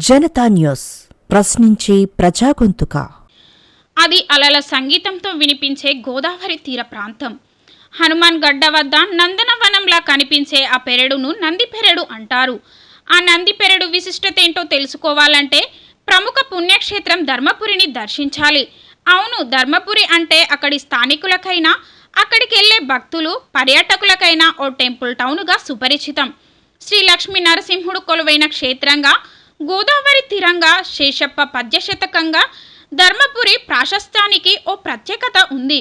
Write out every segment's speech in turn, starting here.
Janata news ప్రశ్నించే ప్రజాగొంతుక. అది అలల సంగీతంతో వినిపించే గోదావరి తీర ప్రాంతం. హనుమాన్ గడ్డ వద్ద నందనవనంలా కనిపించే ఆ పెరడును నంది పెరడు అంటారు. ఆ నంది పెరడు విశిష్టత ఏంటో తెలుసుకోవాలంటే ప్రముఖ పుణ్యక్షేత్రం ధర్మపురిని దర్శించాలి. అవును, ధర్మపురి అంటే అక్కడి స్థానికులకైనా అక్కడికి వెళ్లే భక్తులు పర్యాటకులకైనా ఓ టెంపుల్ టౌన్గా సుపరిచితం. శ్రీ లక్ష్మీ నరసింహుడు కొలువైన క్షేత్రంగా, గోదావరి తీరంగా, శేషప్ప పద్యశతకంగా ధర్మపురి ప్రాశస్త్యానికి ఓ ప్రత్యేకత ఉంది.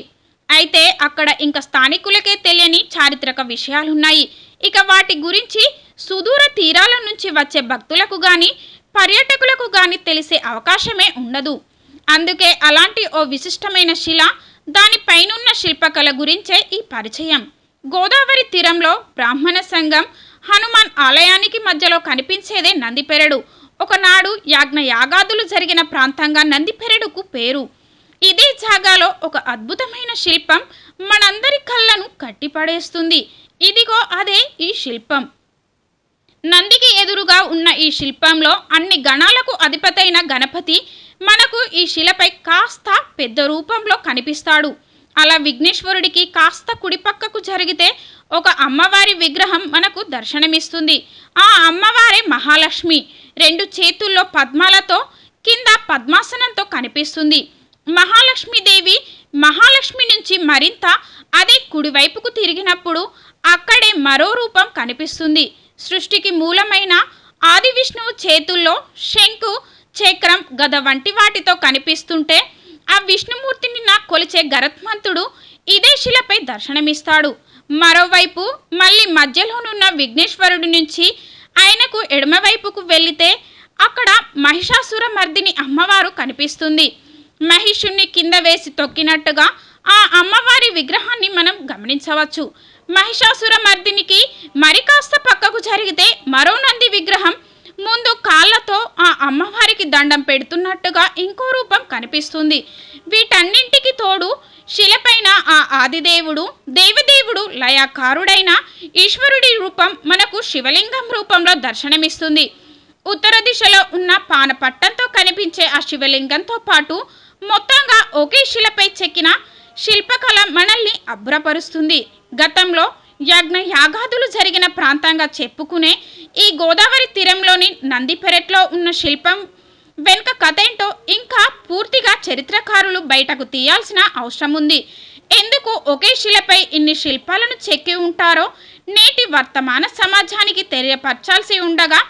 అయితే అక్కడ ఇంకా స్థానికులకే తెలియని చారిత్రక విషయాలున్నాయి. ఇక వాటి గురించి సుదూర తీరాల నుంచి వచ్చే భక్తులకు గాని పర్యాటకులకు గాని తెలిసే అవకాశమే ఉండదు. అందుకే అలాంటి ఓ విశిష్టమైన శిల, దానిపైనున్న శిల్పకళ గురించే ఈ పరిచయం. గోదావరి తీరంలో బ్రాహ్మణ సంఘం హనుమాన్ ఆలయానికి మధ్యలో కనిపించేదే నందిపెరడు. ఒకనాడు యాగాదులు జరిగిన ప్రాంతంగా నందిపెరడుకు పేరు. ఇదే జాగాలో ఒక అద్భుతమైన శిల్పం మనందరి కళ్ళను కట్టిపడేస్తుంది. ఇదిగో అదే ఈ శిల్పం. నందికి ఎదురుగా ఉన్న ఈ శిల్పంలో అన్ని గణాలకు అధిపతైన గణపతి మనకు ఈ శిలపై కాస్త పెద్ద రూపంలో కనిపిస్తాడు. అలా విఘ్నేశ్వరుడికి కాస్త కుడిపక్కకు జరిగితే ఒక అమ్మవారి విగ్రహం మనకు దర్శనమిస్తుంది. ఆ అమ్మవారే మహాలక్ష్మి. 2 చేతుల్లో పద్మాలతో, కింద పద్మాసనంతో కనిపిస్తుంది. మహాలక్ష్మి నుంచి మరింత అదే కుడివైపుకు తిరిగినప్పుడు అక్కడే మరో రూపం కనిపిస్తుంది. సృష్టికి మూలమైన ఆది విష్ణువు చేతుల్లో శంకు, చక్రం, గద వంటి వాటితో కనిపిస్తుంటే ఆ విష్ణుమూర్తిని కొలిచే గరుత్మంతుడు ఇదే శిలపై దర్శనమిస్తాడు. మరోవైపు మళ్ళీ మధ్యలోనున్న విఘ్నేశ్వరుడి నుంచి ఆయనకు ఎడమవైపుకు వెళితే అక్కడ మహిషాసుర మర్దిని అమ్మవారు కనిపిస్తుంది. మహిషుణ్ణి కింద వేసి తొక్కినట్టుగా ఆ అమ్మవారి విగ్రహాన్ని మనం గమనించవచ్చు. మహిషాసుర మర్దినికి మరి కాస్త పక్కకు జరిగితే మరో నంది విగ్రహం ముందు కాళ్ళతో ఆ అమ్మవారికి దండం పెడుతున్నట్టుగా ఇంకో రూపం కనిపిస్తుంది. వీటన్నింటికి తోడు శిలపైన ఆ ఆదిదేవుడు, దేవదేవుడు, లయాకారుడైన ఈశ్వరుడి రూపం మనకు శివలింగం రూపంలో దర్శనమిస్తుంది. ఉత్తర దిశలో ఉన్న పానపట్టంతో కనిపించే ఆ శివలింగంతో పాటు మొత్తంగా ఒకే శిలపై చెక్కిన శిల్పకళ మనల్ని అబ్బురపరుస్తుంది. గతంలో యాగాదులు జరిగిన ప్రాంతంగా చెప్పుకునే ఈ గోదావరి తీరంలోని నందిపెరట్లో ఉన్న శిల్పం వెనుక కథ ఏంటో ఇంకా పూర్తిగా చరిత్రకారులు బయటకు తీయాల్సిన అవసరం ఉంది. ఎందుకు ఒకే శిలపై ఇన్ని శిల్పాలను చెక్కి ఉంటారో నేటి వర్తమాన సమాజానికి తెలియపరచాల్సి ఉండగా,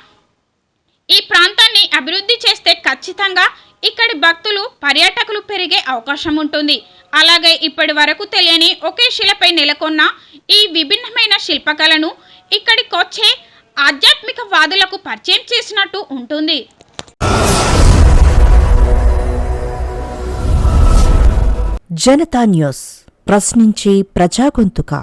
ఈ ప్రాంతాన్ని అభివృద్ధి చేస్తే ఖచ్చితంగా ఇక్కడి భక్తులు, పర్యాటకులు పెరిగే అవకాశం ఉంటుంది. అలాగే ఇప్పటి వరకు తెలియని ఒకే శిలపై నెలకొన్న ఈ విభిన్నమైన శిల్పకళను ఇక్కడికొచ్చే ఆధ్యాత్మిక వాదులకు పరిచయం చేసినట్టు ఉంటుంది. జనతా న్యూస్ ప్రశ్నించే ప్రజాగొంతుక.